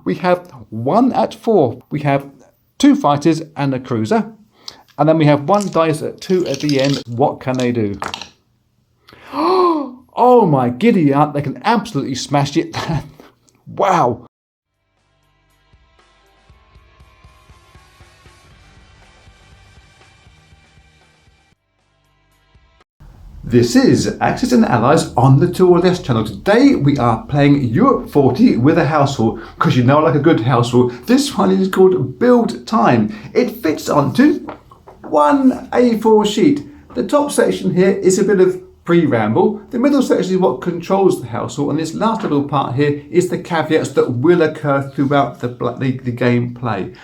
We have 1 at 4. We have 2 fighters and a cruiser. And then we have 1 dice at 2 at the end. What can they do? Oh my giddy aunt, they can absolutely smash it. Wow. This is Axis and Allies on the Tour List channel. Today we are playing Europe 40 with a house rule, because you know I like a good house rule. This one is called Build Time. It fits onto 1 A4 sheet. The top section here is a bit of pre-ramble. The middle section is what controls the house rule, and this last little part here is the caveats that will occur throughout the gameplay.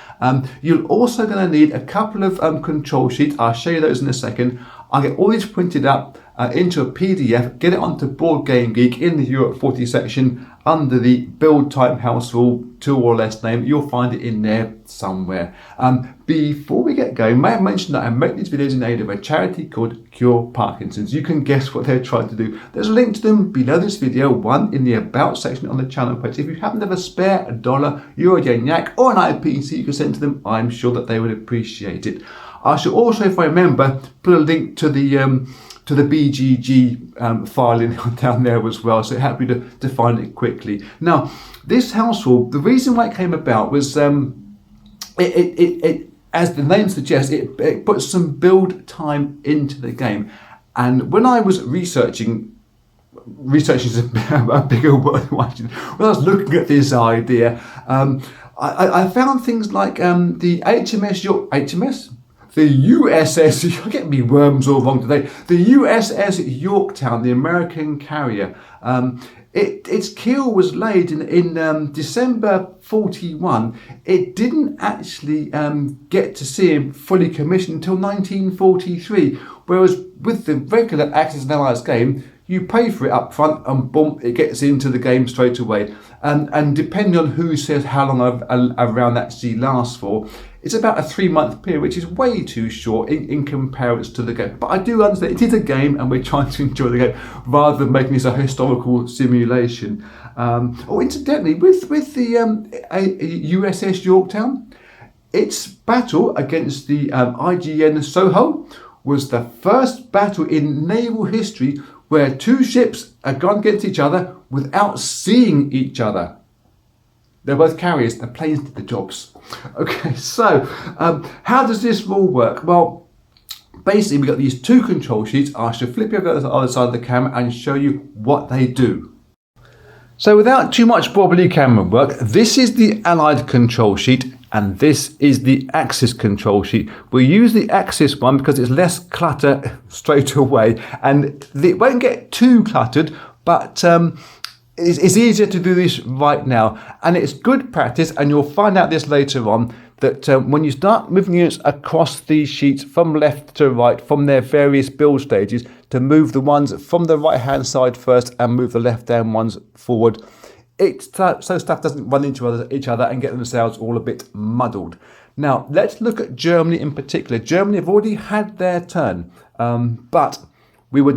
You're also going to need a couple of control sheets. I'll show you those in a second. I'll get all these printed up into a PDF, get it onto Board Game Geek in the Europe 40 section under the Build Time House Rule 2 or less name. You'll find it in there somewhere. Before we get going, may I mention that I make these videos in aid of a charity called Cure Parkinson's. You can guess what they're trying to do. There's a link to them below this video, one in the About section on the channel page. If you happen to have a spare $1, Euro, yen, yak, or an IPC you can send to them, I'm sure that they would appreciate it. I should also, if I remember, put a link to the BGG filing down there as well, so happy to find it quickly. Now, this house rule, the reason why it came about was, it as the name suggests, it puts some build time into the game. And when I was researching is a bigger word, when I was looking at this idea, I found things like the the USS, you're getting me worms all wrong today. The USS Yorktown, the American carrier. Its keel was laid in December 41. It didn't actually get to see him fully commissioned until 1943. Whereas with the regular Axis and Allies game, you pay for it up front and boom, it gets into the game straight away. And depending on who says how long a round actually lasts for, it's about a 3-month period, which is way too short in comparison to the game. But I do understand it is a game and we're trying to enjoy the game rather than making this a historical simulation. Incidentally, with the USS Yorktown, its battle against the IGN Soho was the first battle in naval history where 2 ships had gone against each other without seeing each other. They're both carriers, the planes did the jobs. Okay, so how does this rule work? Well, basically we've got these 2 control sheets. I shall flip you over to the other side of the camera and show you what they do. So without too much wobbly camera work, this is the Allied control sheet and this is the Axis control sheet. We'll use the Axis one because it's less clutter straight away and it won't get too cluttered, but it's easier to do this right now, and it's good practice, and you'll find out this later on, that when you start moving units across these sheets from left to right, from their various build stages, to move the ones from the right hand side first and move the left hand ones forward, so stuff doesn't run into each other and get themselves all a bit muddled. Now, let's look at Germany in particular. Germany have already had their turn, but we would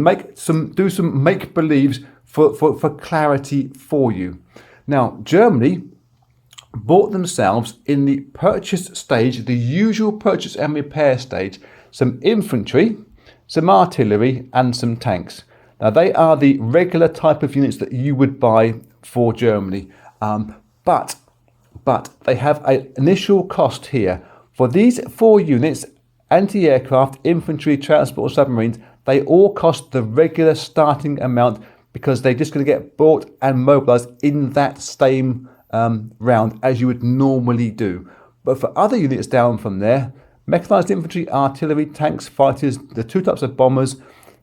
do some make-believes for clarity for you. Now, Germany bought themselves in the purchase stage, the usual purchase and repair stage, some infantry, some artillery and some tanks. Now, they are the regular type of units that you would buy for Germany, but they have an initial cost here. For these 4 units, anti-aircraft, infantry, transport, submarines, they all cost the regular starting amount because they're just going to get bought and mobilized in that same round as you would normally do. But for other units down from there, mechanized infantry, artillery, tanks, fighters, the 2 types of bombers,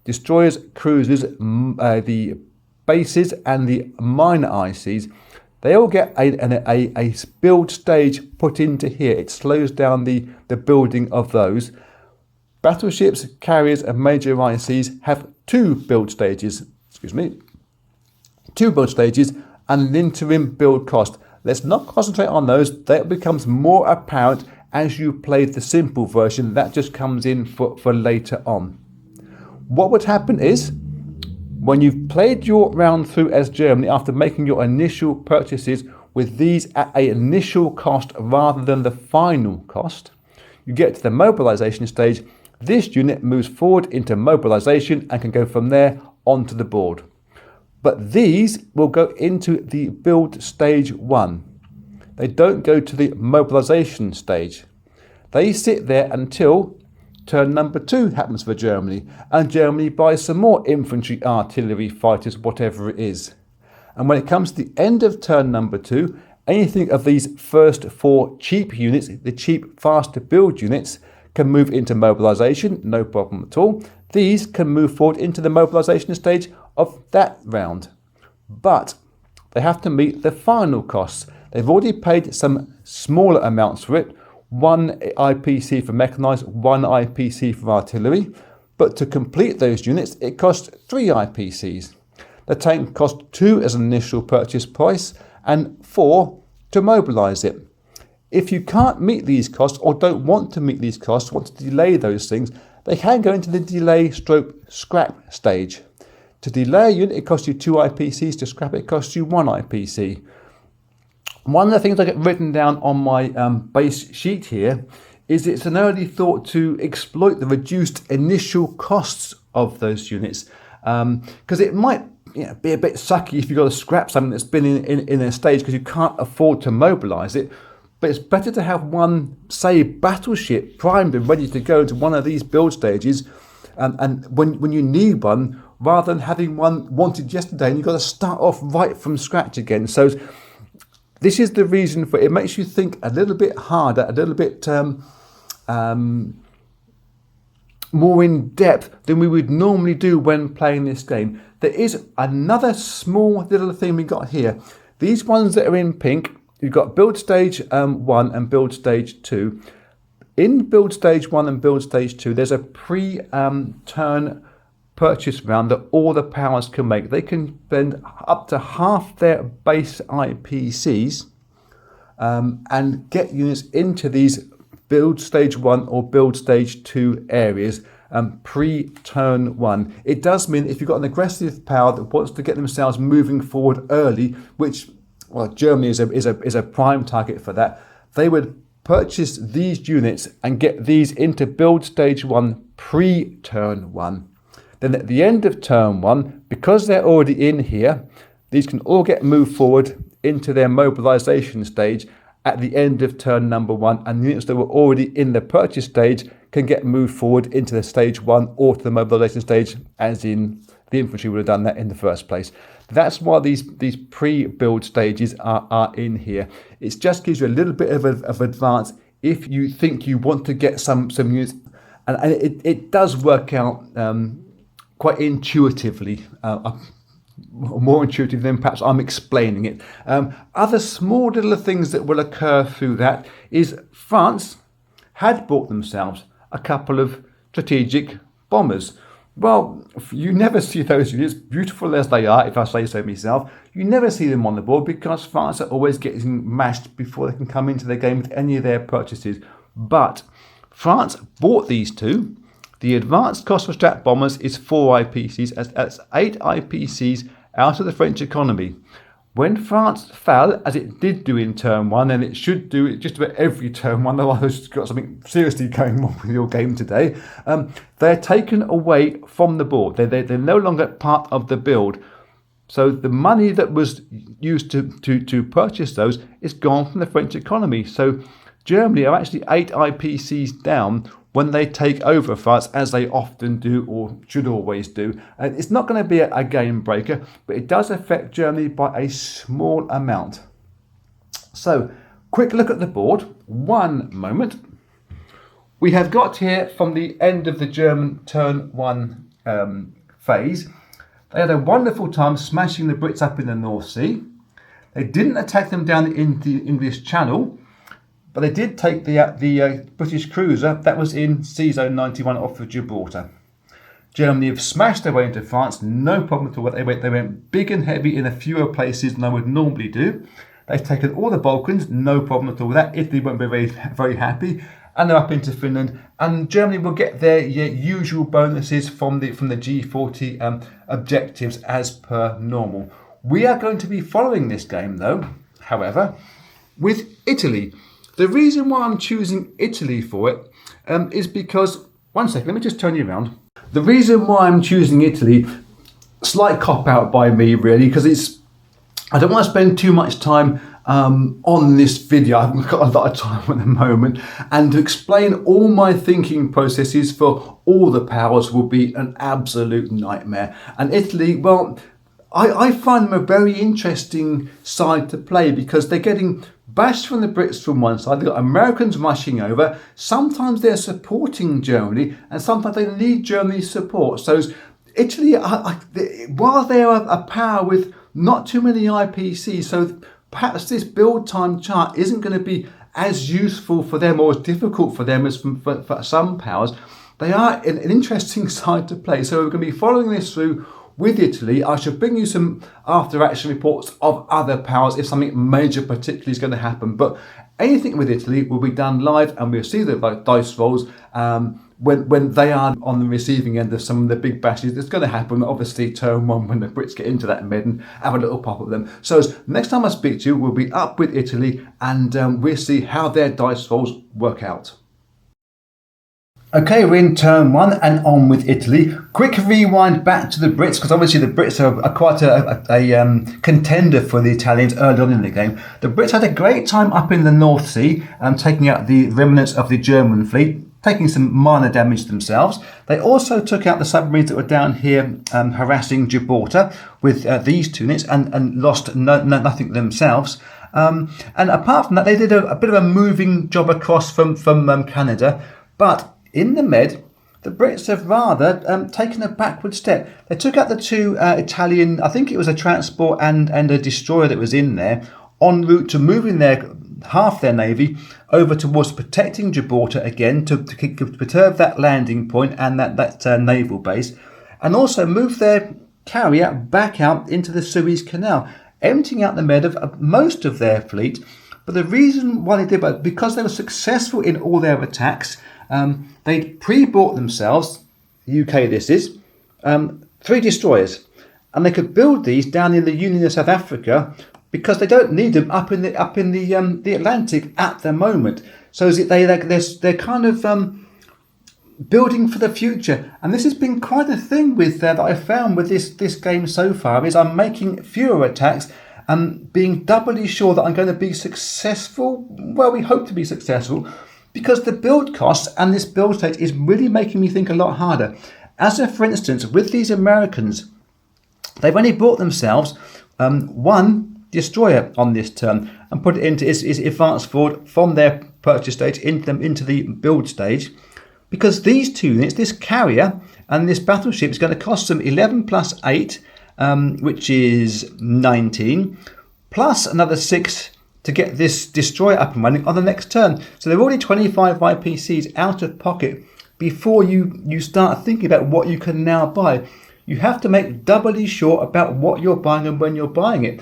destroyers, cruisers, the bases and the minor ICs, they all get a build stage put into here. It slows down the building of those. Battleships, carriers and major ICs have 2 build stages. 2 build stages and an interim build cost. Let's not concentrate on those. That becomes more apparent as you played the simple version. That just comes in for later on. What would happen is, when you've played your round through as Germany, after making your initial purchases, with these at an initial cost rather than the final cost. You get to the mobilization stage, this unit moves forward into mobilization and can go from there onto the board. But these will go into the build stage 1. They don't go to the mobilization stage. They sit there until turn number 2 happens for Germany, and Germany buys some more infantry, artillery, fighters, whatever it is. And when it comes to the end of turn number 2, anything of these first 4 cheap units, the cheap, fast to build units, can move into mobilization, no problem at all. These can move forward into the mobilization stage of that round. But they have to meet the final costs. They've already paid some smaller amounts for it, 1 IPC for mechanized, 1 IPC for artillery. But to complete those units, it costs 3 IPCs. The tank cost 2 as an initial purchase price and 4 to mobilize it. If you can't meet these costs or don't want to meet these costs, want to delay those things, they can go into the delay stroke scrap stage. To delay a unit, it costs you 2 IPCs. To scrap it costs you 1 IPC. One of the things I get written down on my base sheet here is it's an early thought to exploit the reduced initial costs of those units, because it might be a bit sucky if you've got to scrap something that's been in a stage because you can't afford to mobilize it. But it's better to have one, say, battleship primed and ready to go into one of these build stages, and when you need one, rather than having one wanted yesterday and you've got to start off right from scratch again. So this is the reason for it. It makes you think a little bit harder, a little bit more in depth than we would normally do when playing this game. There is another small little thing we got here. These ones that are in pink, you've got build stage 1 and build stage 2. In build stage 1 and build stage 2, there's a pre-turn purchase round that all the powers can make. They can spend up to half their base IPCs and get units into these build stage 1 or build stage 2 areas pre-turn 1. It does mean if you've got an aggressive power that wants to get themselves moving forward early, which Germany is a prime target for that, they would purchase these units and get these into build stage 1 pre-turn 1. Then at the end of turn 1, because they're already in here, these can all get moved forward into their mobilization stage at the end of turn number 1, and units that were already in the purchase stage can get moved forward into the stage 1 or to the mobilization stage, as in the infantry would have done that in the first place. That's why these pre-build stages are in here. It just gives you a little bit of advance if you think you want to get some units, and it does work out quite intuitively, more intuitive than perhaps I'm explaining it. Other small little things that will occur through that is France had bought themselves a couple of strategic bombers. Well, you never see those units, beautiful as they are, if I say so myself, you never see them on the board because France are always getting mashed before they can come into the game with any of their purchases. But France bought these two. The advanced cost for strat bombers is 4 IPCs, that's 8 IPCs out of the French economy. When France fell, as it did do in turn 1, and it should do it just about every turn 1, otherwise you've got something seriously going wrong with your game today, they're taken away from the board. They're no longer part of the build. So the money that was used to purchase those is gone from the French economy. So Germany are actually 8 IPCs down when they take over France, as they often do or should always do. And it's not going to be a game breaker, but it does affect Germany by a small amount. So, quick look at the board. One moment. We have got here from the end of the German turn 1 phase. They had a wonderful time smashing the Brits up in the North Sea. They didn't attack them down in the English Channel, but they did take the British cruiser that was in Sea Zone 91 off of Gibraltar. Germany have smashed their way into France, no problem at all. They went big and heavy in a fewer places than they would normally do. They've taken all the Balkans, no problem at all with that. Italy won't be very, very happy. And they're up into Finland. And Germany will get their usual bonuses from the G40 objectives as per normal. We are going to be following this game though. However, with Italy, the reason why I'm choosing Italy for it is because, one second, let me just turn you around. The reason why I'm choosing Italy, slight cop out by me really, because I don't want to spend too much time on this video. I haven't got a lot of time at the moment, and to explain all my thinking processes for all the powers will be an absolute nightmare. And Italy, well, I find them a very interesting side to play because they're getting bashed from the Brits from one side, they've got Americans rushing over, sometimes they're supporting Germany and sometimes they need Germany's support. So Italy, while they're a power with not too many IPCs, so perhaps this build time chart isn't going to be as useful for them or as difficult for them as for some powers. They are an interesting side to play. So we're going to be following this through with Italy. I should bring you some after action reports of other powers if something major particularly is going to happen. But anything with Italy will be done live and we'll see the dice rolls when they are on the receiving end of some of the big bashes. It's going to happen, obviously, turn one when the Brits get into that mid and have a little pop at them. So next time I speak to you, we'll be up with Italy and we'll see how their dice rolls work out. Okay, we're in turn one and on with Italy. Quick rewind back to the Brits, because obviously the Brits are quite a contender for the Italians early on in the game. The Brits had a great time up in the North Sea, taking out the remnants of the German fleet, taking some minor damage themselves. They also took out the submarines that were down here harassing Gibraltar with these two units and lost nothing themselves. And apart from that, they did a bit of a moving job across from Canada, but in the Med, the Brits have rather taken a backward step. They took out the two Italian, I think it was a transport and a destroyer that was in there, en route to moving half their navy over towards protecting Gibraltar again to perturb that landing point and that naval base, and also move their carrier back out into the Suez Canal, emptying out the Med of most of their fleet. But the reason why they did that, because they were successful in all their attacks. They'd pre-bought themselves, the UK this is, 3 destroyers, and they could build these down in the Union of South Africa because they don't need them up in the Atlantic at the moment. So they're kind of building for the future, and this has been quite a thing with that I found with this game so far. Is I'm making fewer attacks and being doubly sure that I'm going to be successful. Well, we hope to be successful, because the build costs and this build stage is really making me think a lot harder. As if, for instance, with these Americans, they've only bought themselves 1 destroyer on this turn and put it into its advanced forward from their purchase stage into the build stage, because these 2 units, this carrier and this battleship, is going to cost them 11 plus 8, which is 19, plus another 6 to get this destroyer up and running on the next turn. So they're already 25 IPCs out of pocket before you start thinking about what you can now buy. You have to make doubly sure about what you're buying and when you're buying it.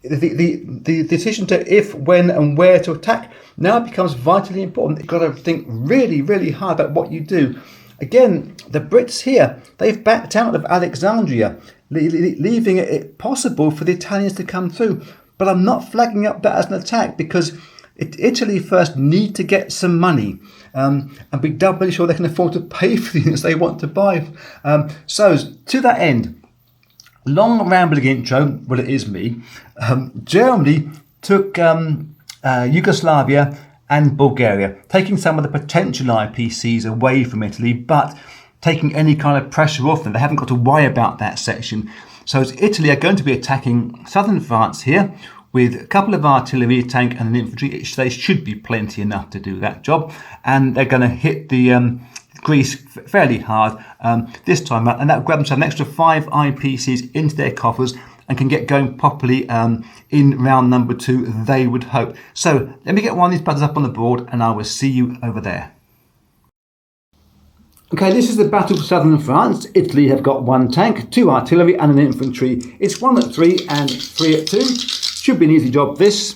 The decision to if, when and where to attack now becomes vitally important. You've got to think really, really hard about what you do. Again, the Brits here, they've backed out of Alexandria, leaving it possible for the Italians to come through. But I'm not flagging up that as an attack because Italy first need to get some money and be doubly sure they can afford to pay for the units they want to buy. So to that end, long rambling intro, well it is me, Germany took Yugoslavia and Bulgaria, taking some of the potential IPCs away from Italy, but taking any kind of pressure off them. They haven't got to worry about that section. So Italy are going to be attacking southern France here with a couple of artillery, tank and an infantry. They should be plenty enough to do that job. And they're going to hit the Greece fairly hard this time out. And that will grab themselves an extra 5 IPCs into their coffers and can get going properly in round number 2, they would hope. So let me get one of these battles up on the board and I will see you over there. Okay, this is the battle for southern France. Italy have got 1 tank, 2 artillery and an infantry. It's 1 at 3 and 3 at 2. Should be an easy job this.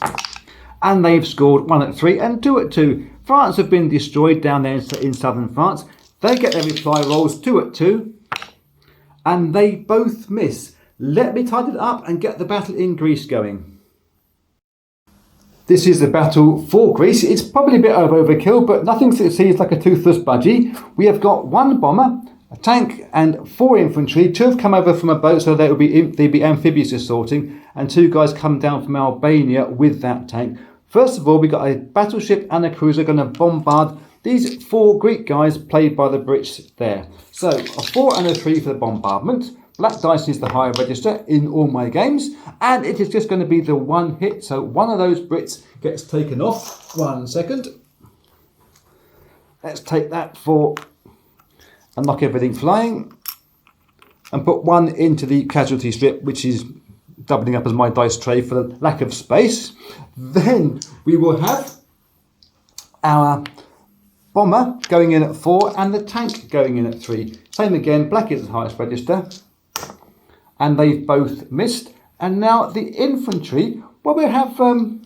And they've scored 1 at 3 and 2 at 2. France have been destroyed down there in southern France. They get their reply rolls 2 at 2. And they both miss. Let me tidy it up and get the battle in Greece going. This is the battle for Greece. It's probably a bit of overkill, but nothing seems like a toothless budgie. We have got 1 bomber, a tank, and 4 infantry. 2 have come over from a boat, so they'd be amphibious assaulting, and 2 guys come down from Albania with that tank. First of all, we got a battleship and a cruiser going to bombard these 4 Greek guys played by the Brits there. So a 4 and a 3 for the bombardment. Black dice is the higher register in all my games, and it is just going to be the 1 hit. So one of those Brits gets taken off. 1 second. Let's take that 4 and knock everything flying, and put 1 into the casualty strip, which is doubling up as my dice tray for the lack of space. Then we will have our bomber going in at 4 and the tank going in at 3. Same again, black is the highest register, and they've both missed. And now the infantry, well, we have a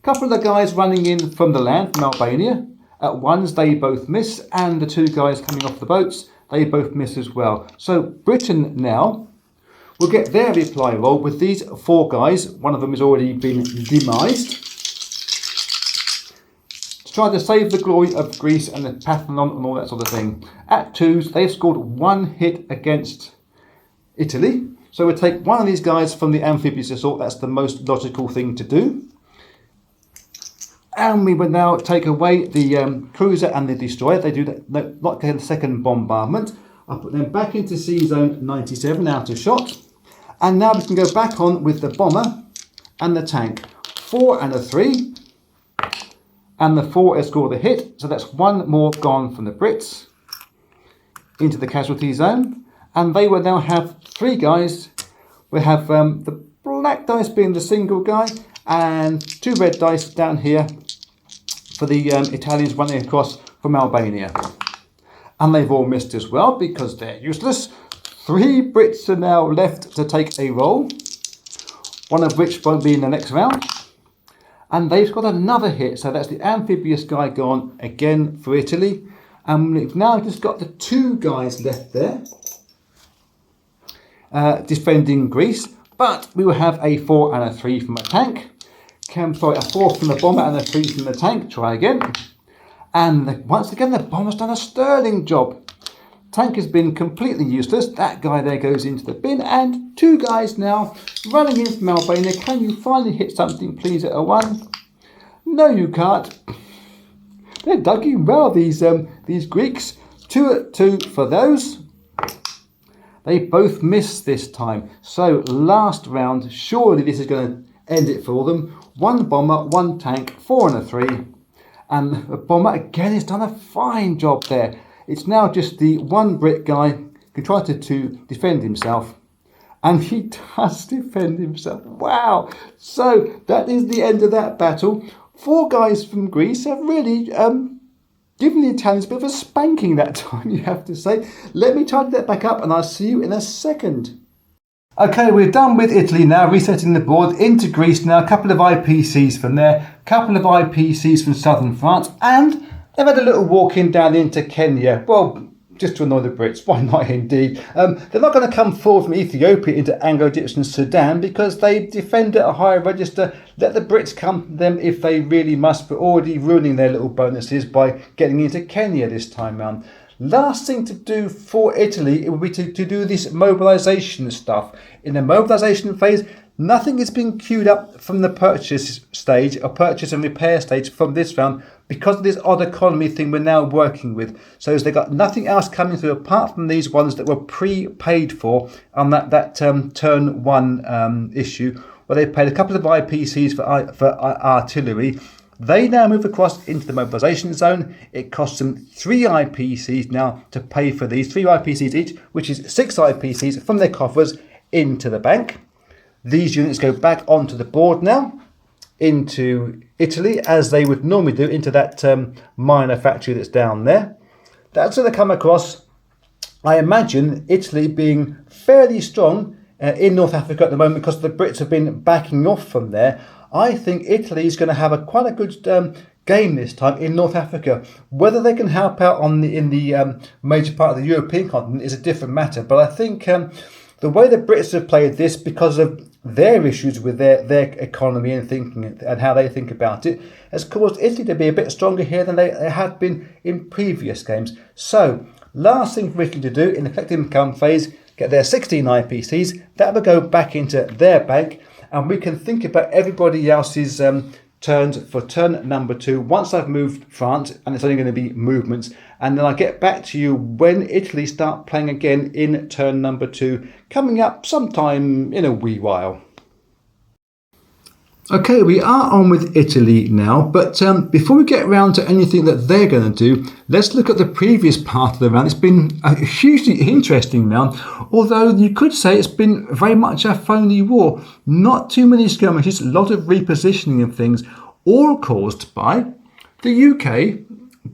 couple of the guys running in from the land, from Albania. At 1s, they both miss, and the 2 guys coming off the boats, they both miss as well. So Britain now will get their reply roll with these 4 guys. One of them has already been demised, to try to save the glory of Greece and the Parthenon and all that sort of thing. At 2s, they've scored 1 hit against Italy. So we'll take 1 of these guys from the amphibious assault. That's the most logical thing to do. And we will now take away the cruiser and the destroyer. They do that, not get the second bombardment. I'll put them back into Sea Zone 97 out of shot. And now we can go back on with the bomber and the tank. 4 and a 3. And the 4 has scored a hit. So that's 1 more gone from the Brits into the casualty zone. And they will now have 3 guys. We have the black dice being the single guy, and 2 red dice down here for the Italians running across from Albania. And they've all missed as well because they're useless. 3 Brits are now left to take a roll, one of which won't be in the next round. And they've got another hit, so that's the amphibious guy gone again for Italy. And we've now just got the 2 guys left there. Defending Greece, but we will have a 4 and a 3 from a tank. A 4 from the bomber and a 3 from the tank. Try again. And once again, the bomber's done a sterling job. Tank has been completely useless. That guy there goes into the bin, and 2 guys now running in from Albania. Can you finally hit something, please, at a 1? No, you can't. They're dug in well, these Greeks. 2 at 2 for those. They both missed this time. So last round, surely this is going to end it for them. 1 bomber, 1 tank, 4 and a 3. And the bomber again has done a fine job there. It's now just the 1 Brit guy who tried to defend himself. And he does defend himself. Wow. So that is the end of that battle. 4 guys from Greece have really given the Italians a bit of a spanking that time, you have to say. Let me tidy that back up and I'll see you in a second. Okay, we're done with Italy now, resetting the board into Greece now. A couple of IPCs from there, a couple of IPCs from southern France, and they've had a little walk in down into Kenya. Well, just to annoy the Brits, why not indeed? They're not going to come forward from Ethiopia into Anglo-Egyptian Sudan because they defend at a higher register. Let the Brits come to them if they really must, but already ruining their little bonuses by getting into Kenya this time round. Last thing to do for Italy, it would be to do this mobilisation stuff. In the mobilisation phase, nothing has been queued up from the purchase stage or purchase and repair stage from this round because of this odd economy thing we're now working with. So they've got nothing else coming through apart from these ones that were pre-paid for on that turn 1 issue, where they paid a couple of IPCs for artillery. They now move across into the mobilisation zone. It costs them 3 IPCs now to pay for these, 3 IPCs each, which is 6 IPCs from their coffers into the bank. These units go back onto the board now into Italy, as they would normally do, into that minor factory that's down there. That's going to come across, I imagine, Italy being fairly strong in North Africa at the moment because the Brits have been backing off from there. I think Italy is going to have quite a good game this time in North Africa. Whether they can help out in the major part of the European continent is a different matter. But I think the way the Brits have played this, because of their issues with their economy and thinking and how they think about it has caused Italy to be a bit stronger here than they have been in previous games. So, last thing for Italy to do in the collective income phase, get their 16 IPCs, that will go back into their bank, and we can think about everybody else's turns for turn number 2 once I've moved France, and it's only going to be movements, and then I'll get back to you when Italy start playing again in turn number 2, coming up sometime in a wee while. Okay, we are on with Italy now, but before we get around to anything that they're going to do, let's look at the previous part of the round. It's been a hugely interesting round, although you could say it's been very much a phony war. Not too many skirmishes, a lot of repositioning of things, all caused by the UK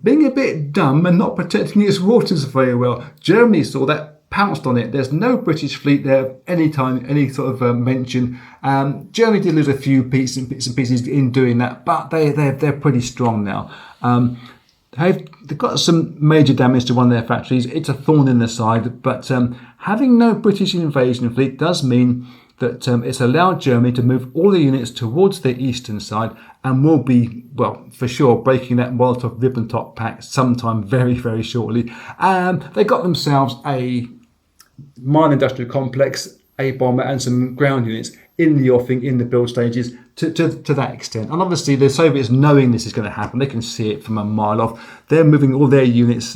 being a bit dumb and not protecting its waters very well. Germany saw that, pounced on it. There's no British fleet there anytime, any sort of mention. Germany did lose a few bits and pieces in doing that, but they're pretty strong now. They've got some major damage to one of their factories. It's a thorn in the side, but having no British invasion fleet does mean that it's allowed Germany to move all the units towards the eastern side and will be, well, for sure, breaking that Molotov-Ribbentrop Pact sometime very, very shortly. They got themselves a mine industrial complex, a bomber and some ground units in the offing, in the build stages to that extent. And obviously the Soviets, knowing this is going to happen, they can see it from a mile off. They're moving all their units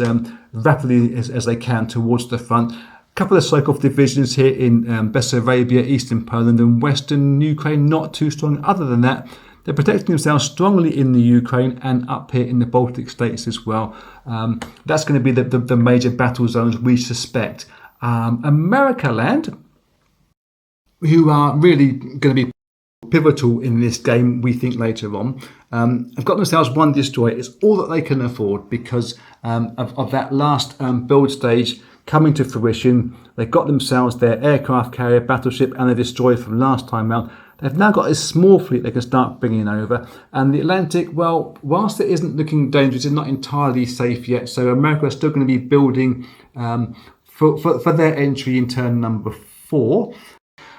rapidly as they can towards the front. A couple of Sokolov divisions here in Bessarabia, eastern Poland and western Ukraine, not too strong. Other than that, they're protecting themselves strongly in the Ukraine and up here in the Baltic states as well. That's going to be the major battle zones we suspect. Americaland, who are really going to be pivotal in this game, we think later on, have got themselves one destroyer. It's all that they can afford because of that last build stage coming to fruition. They've got themselves their aircraft carrier, battleship and their destroyer from last time round. They've now got a small fleet they can start bringing over. And the Atlantic, well, whilst it isn't looking dangerous, it's not entirely safe yet. So America is still going to be building for their entry in turn number 4.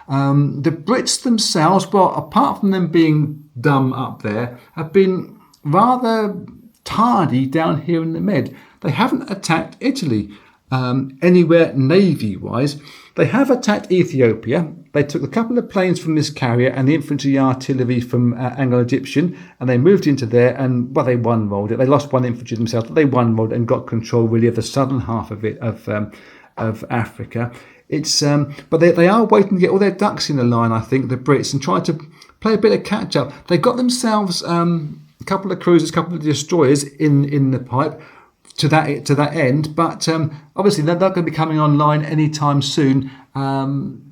The Brits themselves, well, apart from them being dumb up there, have been rather tardy down here in the Med. They haven't attacked Italy anywhere navy-wise. They have attacked Ethiopia. They took a couple of planes from this carrier and the infantry artillery from Anglo-Egyptian, and they moved into there and, well, they one-rolled it. They lost one infantry themselves, but they one-rolled and got control really of the southern half of it, of Africa. It's but they are waiting to get all their ducks in a line, I think, the Brits, and try to play a bit of catch up. They got themselves a couple of cruisers, a couple of destroyers in the pipe to that end, but obviously they're not going to be coming online anytime soon.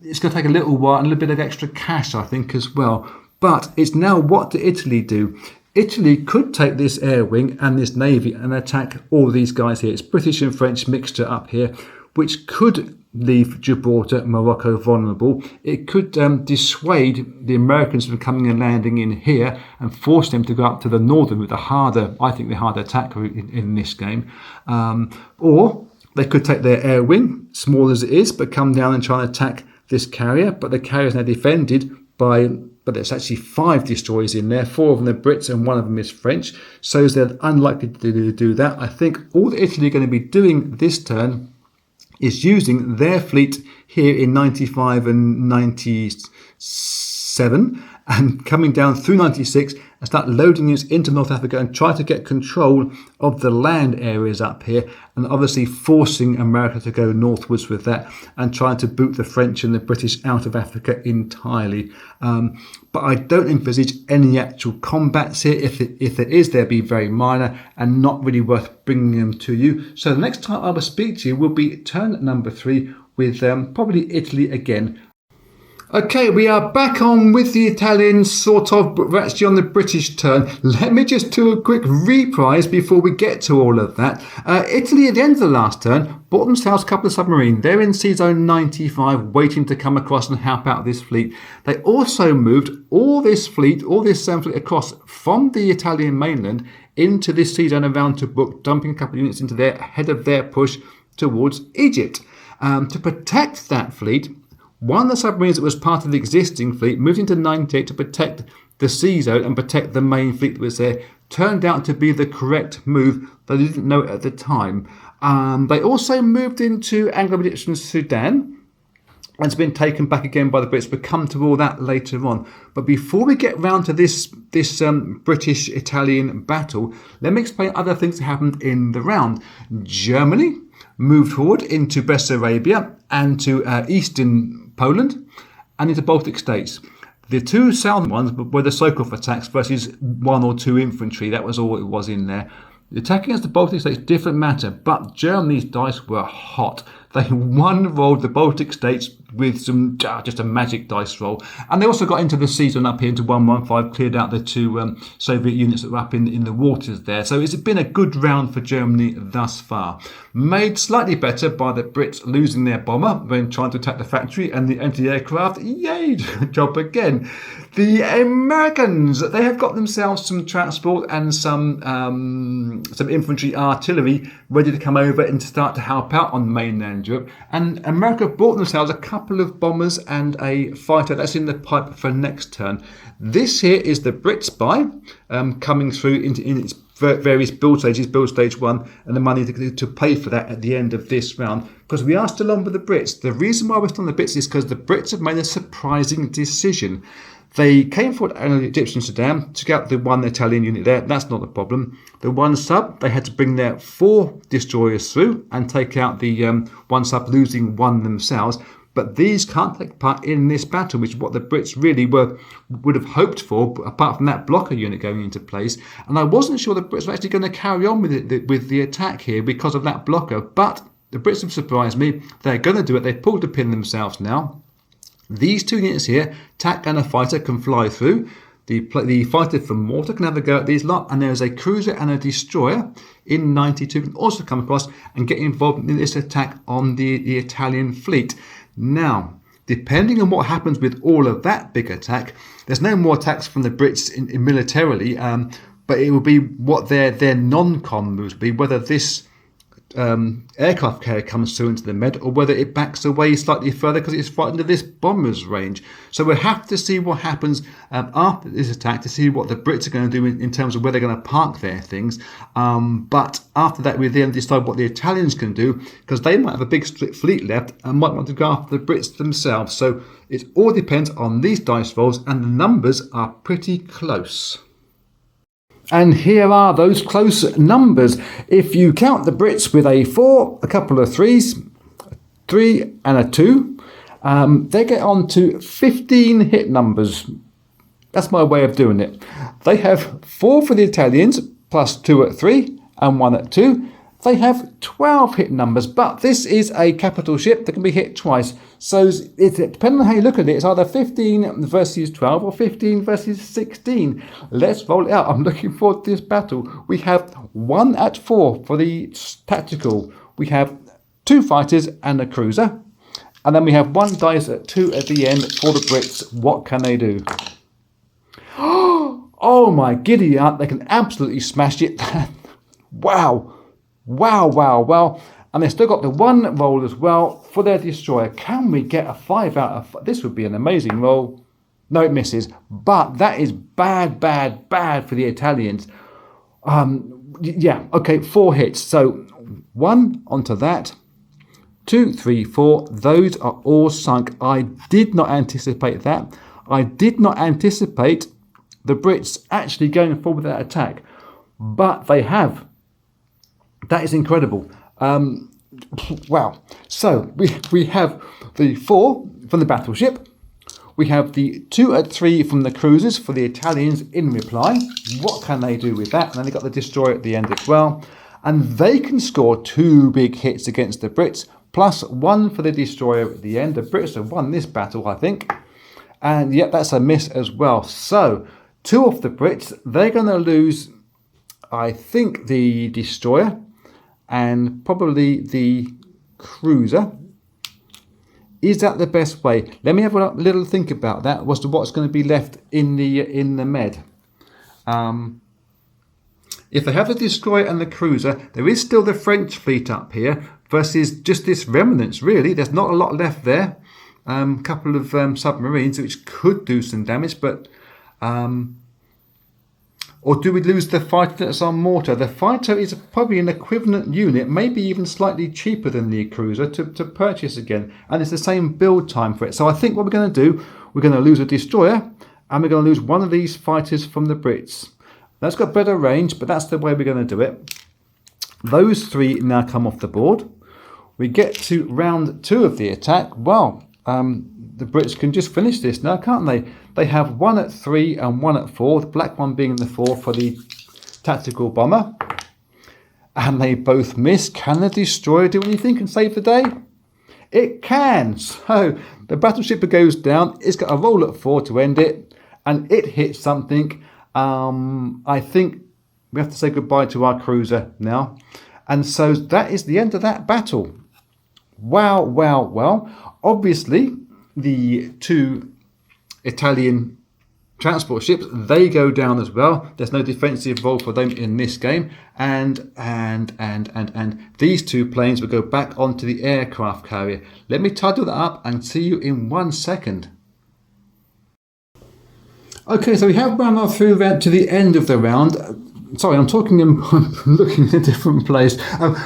It's going to take a little while and a little bit of extra cash, I think, as well. But it's now, what do Italy do? Italy could take this air wing and this navy and attack all these guys here. It's British and French mixture up here, which could leave Gibraltar, Morocco vulnerable. It could dissuade the Americans from coming and landing in here and force them to go up to the northern route, the harder attack route in this game. Or they could take their air wing, small as it is, but come down and try and attack this carrier. But the carrier is now defended by, but there's actually 5 destroyers in there. 4 of them are Brits and 1 of them is French. So they're unlikely to do that. I think all that Italy are going to be doing this turn is using their fleet here in 95 and 97 and coming down through 96 and start loading units into North Africa and try to get control of the land areas up here, and obviously forcing America to go northwards with that and trying to boot the French and the British out of Africa entirely. But I don't envisage any actual combats here. If it is, they'll be very minor and not really worth bringing them to you. So the next time I will speak to you will be turn number 3 with probably Italy again. Okay, we are back on with the Italians, sort of, but we're actually on the British turn. Let me just do a quick reprise before we get to all of that. Italy, at the end of the last turn, bought themselves a couple of submarines. They're in Sea Zone 95, waiting to come across and help out this fleet. They also moved all this fleet across from the Italian mainland into this sea zone around Tobruk, dumping a couple of units into there ahead of their push towards Egypt. To protect that fleet, One of the submarines that was part of the existing fleet moved into 98 to protect the sea zone and protect the main fleet that was there. Turned out to be the correct move. They didn't know it at the time. They also moved into Anglo-Egyptian Sudan, and it's been taken back again by the Brits. We'll come to all that later on. But before we get round to this British-Italian battle, let me explain other things that happened in the round. Germany moved forward into Bessarabia and to eastern Poland and into Baltic states. The two southern ones were the Sokolov attacks versus 1 or 2 infantry. That was all it was in there. The attack against the Baltic states, different matter, but Germany's dice were hot. They one-rolled the Baltic states with some just a magic dice roll. And they also got into the sea zone up here into 115, cleared out the 2 Soviet units that were up in the waters there. So it's been a good round for Germany thus far. Made slightly better by the Brits losing their bomber when trying to attack the factory and the anti-aircraft. Yay, job again. The Americans, they have got themselves some transport and some infantry artillery ready to come over and start to help out on mainland Europe. And America bought themselves a couple of bombers and a fighter. That's in the pipe for next turn. This here is the Brit Spy coming through in its various build stages, build stage 1, and the money to pay for that at the end of this round. Because we are still on with the Brits. The reason why we're still on the Brits is because the Brits have made a surprising decision. They came forward to Egyptian Sudan, took out the 1 Italian unit there. That's not a problem. The 1 sub, they had to bring their 4 destroyers through and take out the 1 sub, losing 1 themselves. But these can't take part in this battle, which is what the Brits really would have hoped for, apart from that blocker unit going into place. And I wasn't sure the Brits were actually going to carry on with the attack here because of that blocker. But the Brits have surprised me. They're going to do it. They've pulled the pin themselves now. These 2 units here, TAC and a fighter, can fly through. The fighter from mortar can have a go at these lot, and there's a cruiser and a destroyer in 92 can also come across and get involved in this attack on the Italian fleet. Now, depending on what happens with all of that big attack, there's no more attacks from the Brits in militarily, but it will be what their non-con moves will be, whether this aircraft carrier comes through into the Med or whether it backs away slightly further because it's frightened of this bomber's range. So we'll have to see what happens after this attack to see what the Brits are going to do in terms of where they're going to park their things. But after that, we then decide what the Italians can do, because they might have a big fleet left and might want to go after the Brits themselves. So it all depends on these dice rolls, and the numbers are pretty close. And here are those close numbers. If you count the Brits with a 4, a couple of 3s, 3 and a 2, they get on to 15 hit numbers. That's my way of doing it. They have 4 for the Italians, plus 2 at 3 and 1 at 2. They have 12 hit numbers, but this is a capital ship that can be hit twice. So depending on how you look at it, it's either 15 versus 12 or 15 versus 16. Let's roll it out. I'm looking forward to this battle. We have 1 at 4 for the tactical. We have 2 fighters and a cruiser. And then we have 1 dice at 2 at the end for the Brits. What can they do? Oh my giddy aunt, they can absolutely smash it. Wow. Wow. And they've still got the 1 roll as well for their destroyer. Can we get a 5 out of 5? This would be an amazing roll. No, it misses. But that is bad for the Italians. Yeah, okay, 4 hits. So 1 onto that. 2, 3, 4. Those are all sunk. I did not anticipate that. I did not anticipate the Brits actually going forward with that attack. But they have. That is incredible. Wow. So we have the 4 from the battleship. We have the 2 at 3 from the cruisers for the Italians in reply. What can they do with that? And then they've got the destroyer at the end as well. And they can score 2 big hits against the Brits, plus 1 for the destroyer at the end. The Brits have won this battle, I think. And yet that's a miss as well. So 2 of the Brits, they're going to lose, I think, the destroyer and probably the cruiser. Is that the best way? Let me have a little think about that as to what's going to be left in the Med. If they have the destroyer and the cruiser, there is still the French fleet up here versus just this remnants, really. There's not a lot left there. couple of submarines which could do some damage, but or do we lose the fighter that's on mortar? The fighter is probably an equivalent unit, maybe even slightly cheaper than the cruiser to purchase again, and it's the same build time for it. So I think what we're going to do, we're going to lose a destroyer, and we're going to lose one of these fighters from the Brits. That's got better range, but that's the way we're going to do it. Those three now come off the board. We get to round 2 of the attack. Well, the Brits can just finish this now, can't they? They have 1 at 3 and 1 at 4, the black one being the 4 for the tactical bomber. And they both miss. Can the destroyer do anything and save the day? It can. So the battleship goes down. It's got a roll at 4 to end it, and it hits something. I think we have to say goodbye to our cruiser now. And so that is the end of that battle. Wow, wow, wow. Obviously, the 2 Italian transport ships, they go down as well. There's no defensive role for them in this game. And these 2 planes will go back onto the aircraft carrier. Let me title that up and see you in 1 second. Okay, so we have run our through that to the end of the round. Sorry, I'm talking and looking in a different place.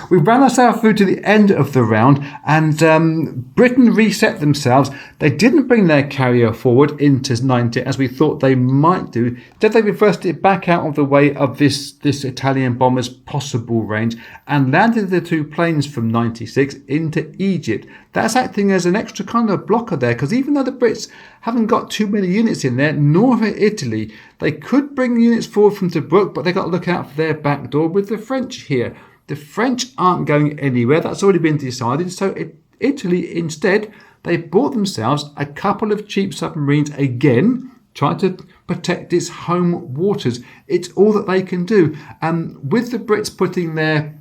We ran ourselves through to the end of the round, and Britain reset themselves. They didn't bring their carrier forward into 90 as we thought they might do. Instead, they reversed it back out of the way of this Italian bomber's possible range and landed the 2 planes from 96 into Egypt. That's acting as an extra kind of blocker there, because even though the Brits haven't got too many units in there, nor have Italy, they could bring units forward from Tobruk, but they've got to look out for their back door with the French here. The French aren't going anywhere. That's already been decided. So Italy, instead, they bought themselves a couple of cheap submarines again, trying to protect its home waters. It's all that they can do. With the Brits putting their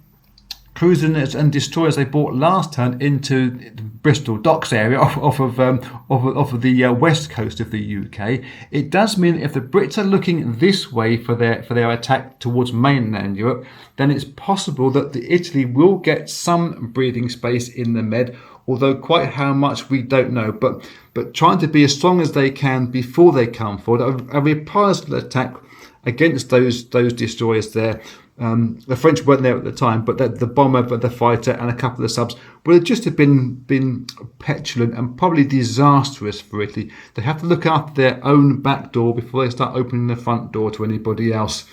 cruisers and destroyers they bought last turn into the Bristol Docks area off of the west coast of the UK, it does mean if the Brits are looking this way for their attack towards mainland Europe, then it's possible that the Italy will get some breathing space in the Med, although quite how much we don't know. But trying to be as strong as they can before they come forward, a reprisal attack against those destroyers there. The French weren't there at the time, but the bomber, the fighter, and a couple of subs would have just have been petulant and probably disastrous for Italy. They have to look after their own back door before they start opening the front door to anybody else,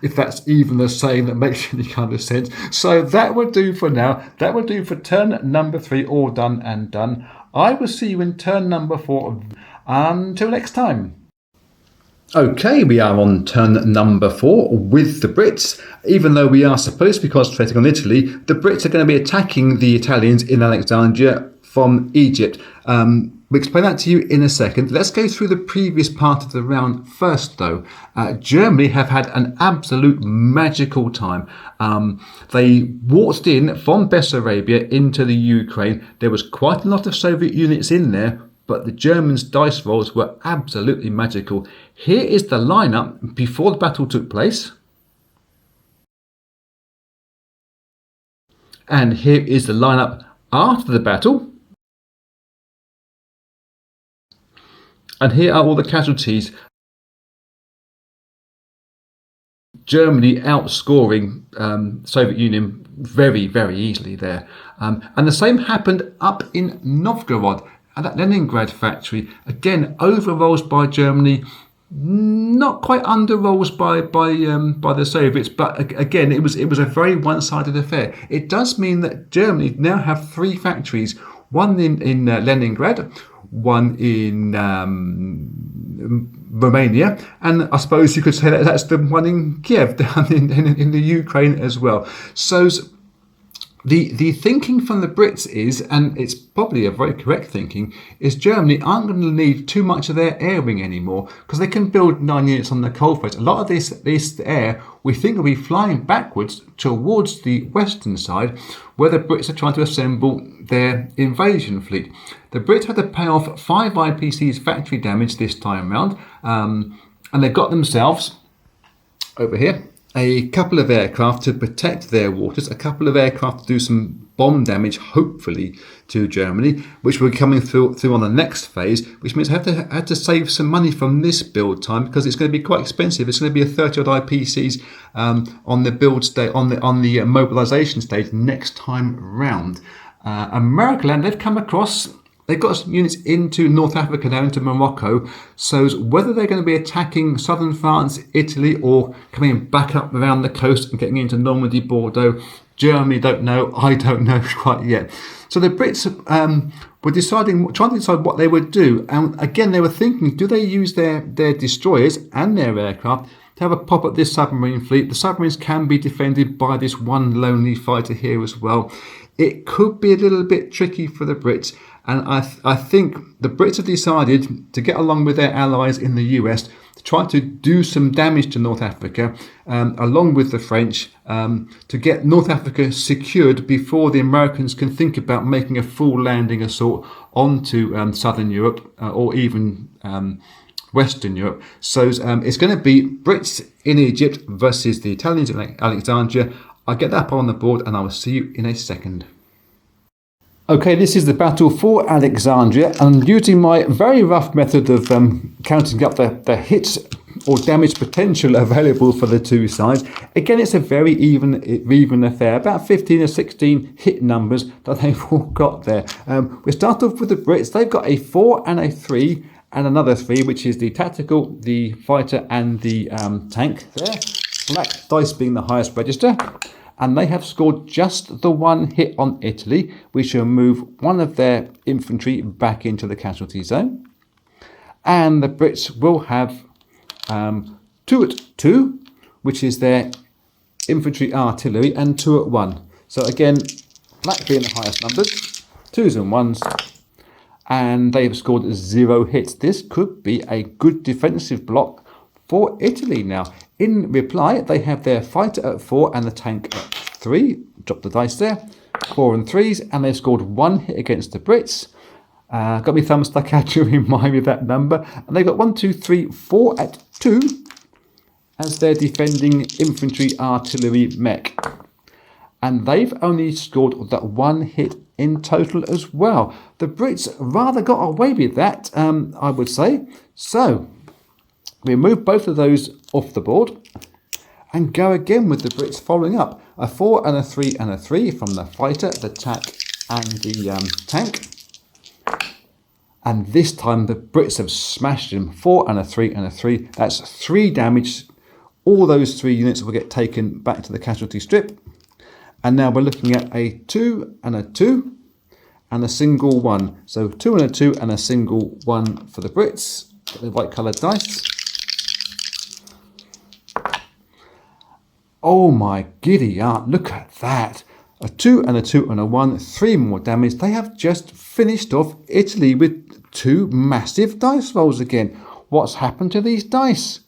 if that's even a saying that makes any kind of sense. So that will do for now. That will do for turn number 3, all done and done. I will see you in turn number 4. Until next time. Okay, we are on turn number 4 with the Brits. Even though we are supposed to be concentrating on Italy, the Brits are going to be attacking the Italians in Alexandria from Egypt. We'll explain that to you in a second. Let's go through the previous part of the round first, though. Germany have had an absolute magical time. They waltzed in from Bessarabia into the Ukraine. There was quite a lot of Soviet units in there, but the Germans' dice rolls were absolutely magical. Here is the lineup before the battle took place. And here is the lineup after the battle. And here are all the casualties. Germany outscoring Soviet Union very, very easily there. And the same happened up in Novgorod, at that Leningrad factory. Again, overrolls by Germany, not quite underrolls by the Soviets, but again, it was a very one-sided affair. It does mean that Germany now have 3 factories, one in Leningrad, one in Romania, and I suppose you could say that that's the one in Kiev down in the Ukraine as well. So the thinking from the Brits is, and it's probably a very correct thinking, is Germany aren't going to need too much of their air wing anymore, because they can build 9 units on the coalface. A lot of this air we think will be flying backwards towards the western side, where the Brits are trying to assemble their invasion fleet. The Brits had to pay off 5 IPC's factory damage this time round, and they got themselves over here a couple of aircraft to protect their waters, a couple of aircraft to do some bomb damage, hopefully, to Germany, which will be coming through on the next phase, which means I had to save some money from this build time because it's going to be quite expensive. It's going to be a 30 odd IPCs on the build stage, on the mobilization stage next time round. Americaland, they've come across. They've got some units into North Africa now, into Morocco. So whether they're going to be attacking southern France, Italy, or coming back up around the coast and getting into Normandy, Bordeaux, Germany, don't know. I don't know quite yet. So the Brits were trying to decide what they would do. And again, they were thinking, do they use their destroyers and their aircraft to have a pop at this submarine fleet? The submarines can be defended by this one lonely fighter here as well. It could be a little bit tricky for the Brits. And I think the Brits have decided to get along with their allies in the US to try to do some damage to North Africa, along with the French, to get North Africa secured before the Americans can think about making a full landing assault onto southern Europe or even Western Europe. So it's going to be Brits in Egypt versus the Italians in Alexandria. I'll get that up on the board and I will see you in a second. Okay, this is the battle for Alexandria, and using my very rough method of counting up the hits or damage potential available for the two sides. Again, it's a very even affair, about 15 or 16 hit numbers that they've all got there. We start off with the Brits. They've got a 4 and a 3 and another 3, which is the tactical, the fighter and the tank there. Black dice being the highest register. And they have scored just the one hit on Italy, which will move one of their infantry back into the casualty zone. And the Brits will have 2 at 2, which is their infantry artillery, and 2 at 1. So again, black being the highest numbers, 2s and 1s, and they've scored 0 hits. This could be a good defensive block for Italy now. In reply, they have their fighter at 4 and the tank at 3. Drop the dice there. 4 and 3s, and they've scored 1 hit against the Brits. Got my thumb stuck out to remind me of that number. And they've got 1, 2, 3, 4 at 2 as their defending infantry artillery mech. And they've only scored that 1 hit in total as well. The Brits rather got away with that, I would say. So we move both of those off the board and go again with the Brits following up. A 4 and a 3 and a 3 from the fighter, the TAC and the tank. And this time the Brits have smashed him. 4 and a 3 and a 3. That's 3 damage. All those 3 units will get taken back to the casualty strip. And now we're looking at a 2 and a 2 and a single 1. So 2 and a 2 and a single 1 for the Brits. Got the white coloured dice. Oh my giddy aunt, look at that. A 2 and a 2 and a 1, 3 more damage. They have just finished off Italy with 2 massive dice rolls again. What's happened to these dice?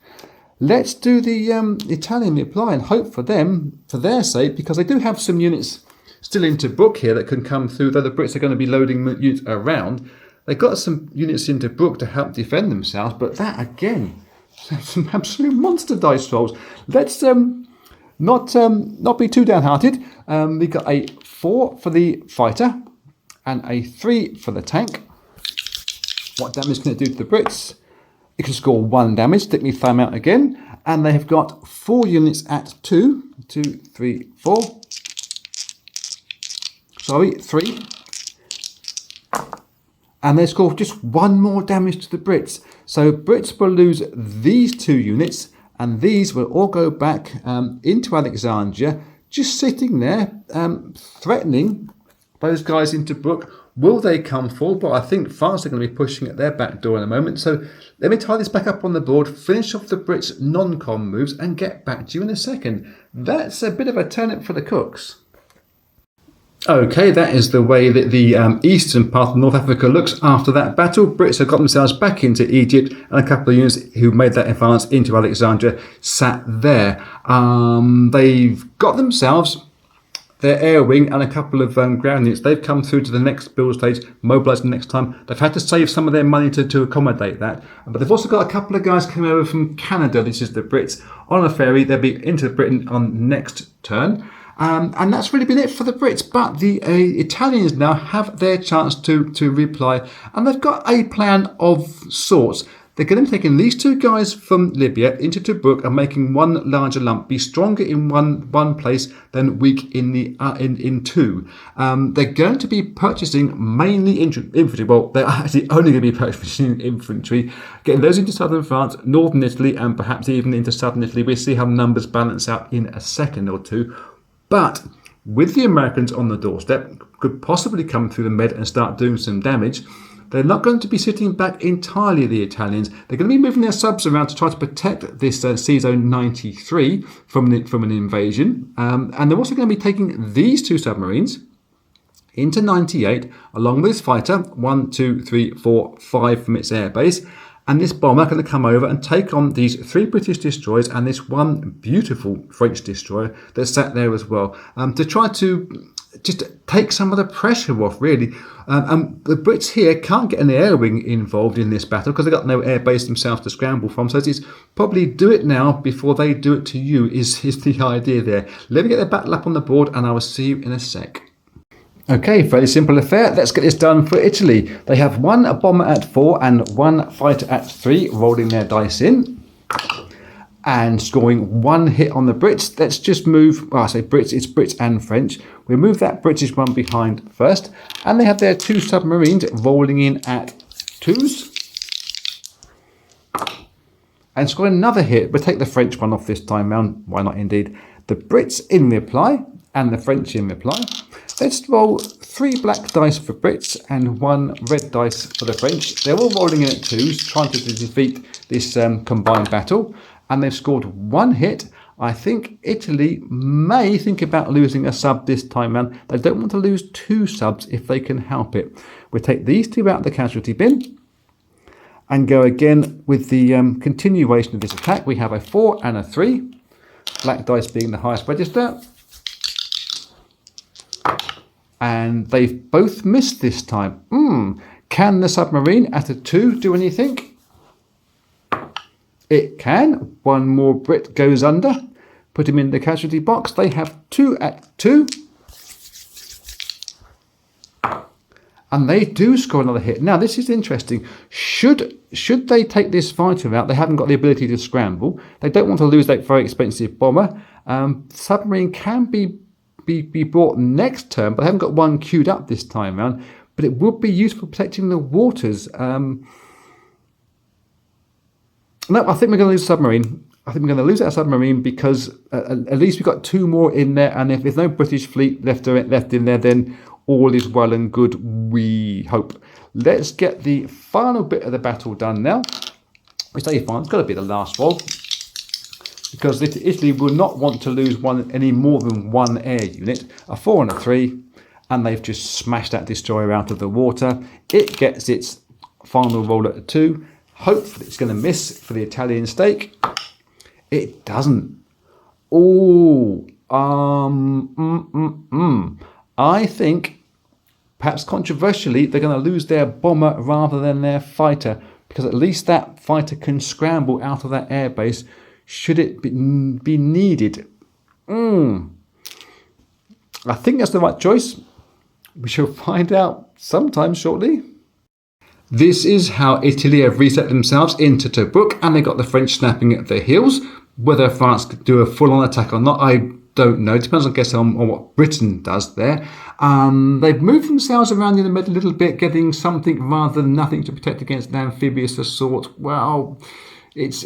Let's do the Italian reply and hope for them, for their sake, because they do have some units still into Brook here that can come through, though the Brits are going to be loading units around. They've got some units into Brook to help defend themselves, but that again, some absolute monster dice rolls. Let's not be too downhearted. We've got a 4 for the fighter and a 3 for the tank. What damage can it do to the Brits? It can score 1 damage. Stick me thumb out again. And they have got 4 units at 2. 2, 3, 4. Sorry, 3. And they score just 1 more damage to the Brits. So Brits will lose these 2 units. And these will all go back into Alexandria, just sitting there, threatening those guys into Brook. Will they come forward? But I think France are going to be pushing at their back door in a moment. So let me tie this back up on the board, finish off the Brits' non-com moves, and get back to you in a second. That's a bit of a turnip for the cooks. Okay, that is the way that the eastern part of North Africa looks after that battle. Brits have got themselves back into Egypt, and a couple of units who made that advance into Alexandria sat there. They've got themselves their air wing and a couple of ground units, they've come through to the next build stage, mobilising next time. They've had to save some of their money to accommodate that. But they've also got a couple of guys coming over from Canada, this is the Brits, on a ferry. They'll be into Britain on next turn. And that's really been it for the Brits. But the Italians now have their chance to reply. And they've got a plan of sorts. They're going to be taking these two guys from Libya into Tobruk and making one larger lump, be stronger in one place than weak in two. They're going to be purchasing mainly infantry. Well, they're actually only going to be purchasing infantry, getting those into southern France, northern Italy, and perhaps even into southern Italy. We'll see how numbers balance out in a second or two. But with the Americans on the doorstep, could possibly come through the Med and start doing some damage. They're not going to be sitting back entirely, the Italians. They're going to be moving their subs around to try to protect this Sea Zone 93 from an invasion. And they're also going to be taking these two submarines into 98, along with this fighter, 1, 2, 3, 4, 5 from its airbase. And this bomber going to come over and take on these 3 British destroyers and this one beautiful French destroyer that sat there as well, to try to just take some of the pressure off, really. And the Brits here can't get an air wing involved in this battle because they've got no air base themselves to scramble from. So it's probably do it now before they do it to you is the idea there. Let me get the battle up on the board and I will see you in a sec. Okay, very simple affair. Let's get this done for Italy. They have one bomber at 4 and one fighter at 3, rolling their dice in and scoring 1 hit on the Brits. Let's just move, well, I say Brits, it's Brits and French. We'll move that British one behind first. And they have their 2 submarines rolling in at 2s. And scoring another hit. We'll take the French one off this time round. Why not indeed? The Brits in reply and the French in reply. Let's roll 3 black dice for Brits and 1 red dice for the French. They're all rolling in at 2s, trying to defeat this combined battle. And they've scored 1 hit. I think Italy may think about losing a sub this time round. They don't want to lose 2 subs if they can help it. We'll take these 2 out of the casualty bin and go again with the continuation of this attack. We have a 4 and a 3. Black dice being the highest register. And they've both missed this time. Can the submarine at a 2 do anything? It can. 1 more Brit goes under. Put him in the casualty box. They have 2 at 2. And they do score another hit. Now, this is interesting. Should they take this fighter out, they haven't got the ability to scramble. They don't want to lose that very expensive bomber. Submarine can be brought next turn, but I haven't got one queued up this time around. But it would be useful protecting the waters. No, I think we're going to lose a submarine. I think we're going to lose that submarine because at least we've got 2 more in there. And if there's no British fleet left in there, then all is well and good, we hope. Let's get the final bit of the battle done now. We say final, it's got to be the last roll. Because Italy will not want to lose any more than 1 air unit. A 4 and a 3. And they've just smashed that destroyer out of the water. It gets its final roll at a 2. Hopefully it's going to miss for the Italian stake. It doesn't. Oh, I think, perhaps controversially, they're going to lose their bomber rather than their fighter. Because at least that fighter can scramble out of that airbase should it be needed. I think that's the right choice. We shall find out sometime shortly. This is how Italy have reset themselves into Tobruk, and they got the French snapping at their heels. Whether France could do a full-on attack or not, I don't know. It depends, I guess, on what Britain does there. They've moved themselves around in the middle a little bit, getting something rather than nothing to protect against an amphibious assault. Well, it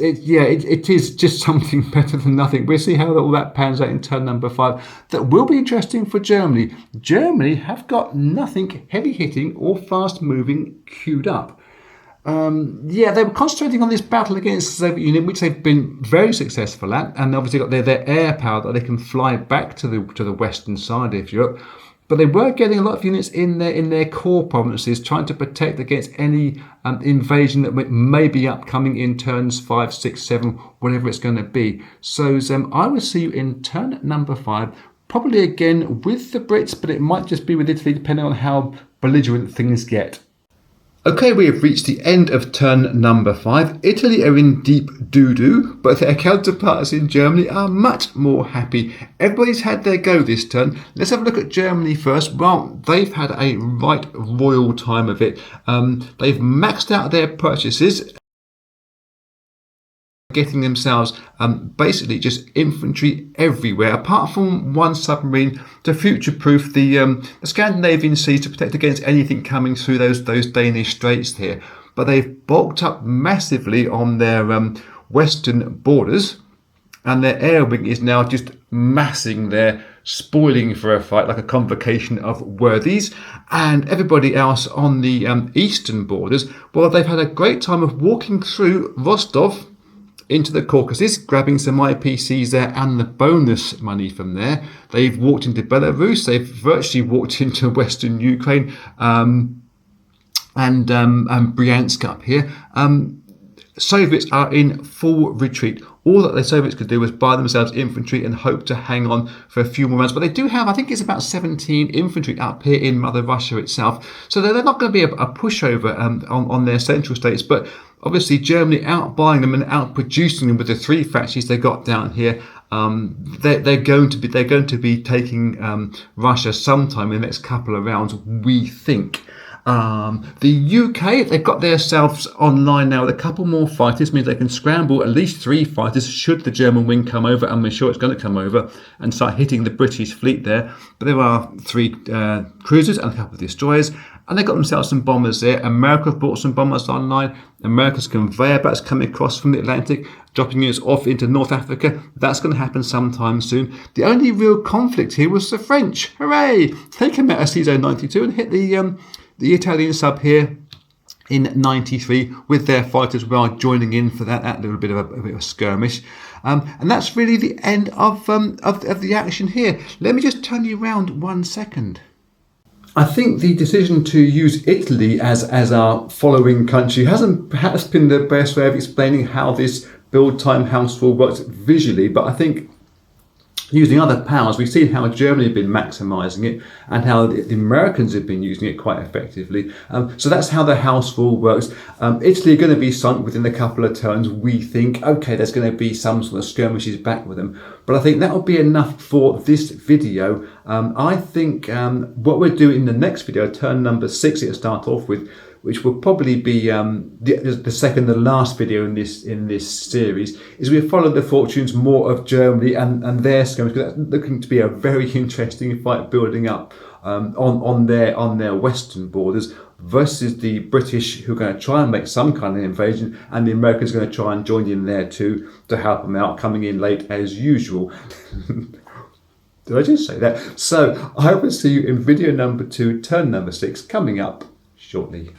is just something better than nothing. We'll see how all that pans out in turn number 5. That will be interesting for Germany. Germany have got nothing heavy hitting or fast moving queued up. They were concentrating on this battle against the Soviet Union, which they've been very successful at, and obviously got their air power that they can fly back to the western side of Europe. But they were getting a lot of units in their core provinces, trying to protect against any invasion that may be upcoming in turns 5, 6, 7, whatever it's going to be. So I will see you in turn number 5. probably again with the Brits, but it might just be with Italy depending on how belligerent things get. Okay, we have reached the end of turn number 5. Italy are in deep doo-doo, but their counterparts in Germany are much more happy. Everybody's had their go this turn. Let's have a look at Germany first. Well, they've had a right royal time of it. They've maxed out their purchases, getting themselves basically just infantry everywhere, apart from one submarine to future-proof the Scandinavian seas to protect against anything coming through those Danish straits here. But they've bulked up massively on their western borders, and their air wing is now just massing there, spoiling for a fight like a convocation of worthies. And everybody else on the eastern borders, well, they've had a great time of walking through Rostov into the Caucasus, grabbing some IPCs there and the bonus money from there. They've walked into Belarus, they've virtually walked into Western Ukraine, and Bryansk up here. Soviets are in full retreat. All that the Soviets could do was buy themselves infantry and hope to hang on for a few more rounds. But they do have, I think it's about 17 infantry up here in Mother Russia itself. So they're not going to be a pushover on their central states. But obviously Germany outbuying them and outproducing them with the 3 factories they got down here. They're going to be taking Russia sometime in the next couple of rounds, we think. The UK, they've got themselves online now with a couple more fighters, means they can scramble at least 3 fighters should the German wing come over, and we're sure it's going to come over, and start hitting the British fleet there. But there are 3 cruisers and a couple of destroyers, and they've got themselves some bombers there. America have brought some bombers online. America's conveyor belts coming across from the Atlantic, dropping units off into North Africa. That's going to happen sometime soon. The only real conflict here was the French. Hooray! They came out of Zone 92 and hit the Italian sub here in 93 with their fighters while joining in for that little bit of a skirmish. And that's really the end of the action here. Let me just turn you around 1 second. I think the decision to use Italy as our following country hasn't perhaps been the best way of explaining how this build time house rule works visually, but I think using other powers, we've seen how Germany have been maximising it and how the Americans have been using it quite effectively. So that's how the house rule works. Italy are going to be sunk within a couple of turns. We think, okay, there's going to be some sort of skirmishes back with them. But I think that will be enough for this video. I think what we'll do in the next video, turn number 6, it'll start off with, which will probably be the second to last video in this series, is we follow the fortunes more of Germany and their skirmish, because that's looking to be a very interesting fight building up on their western borders versus the British, who are going to try and make some kind of invasion, and the Americans are going to try and join in there too to help them out, coming in late as usual. Did I just say that? So I will see you in video number 2, turn number 6, coming up shortly.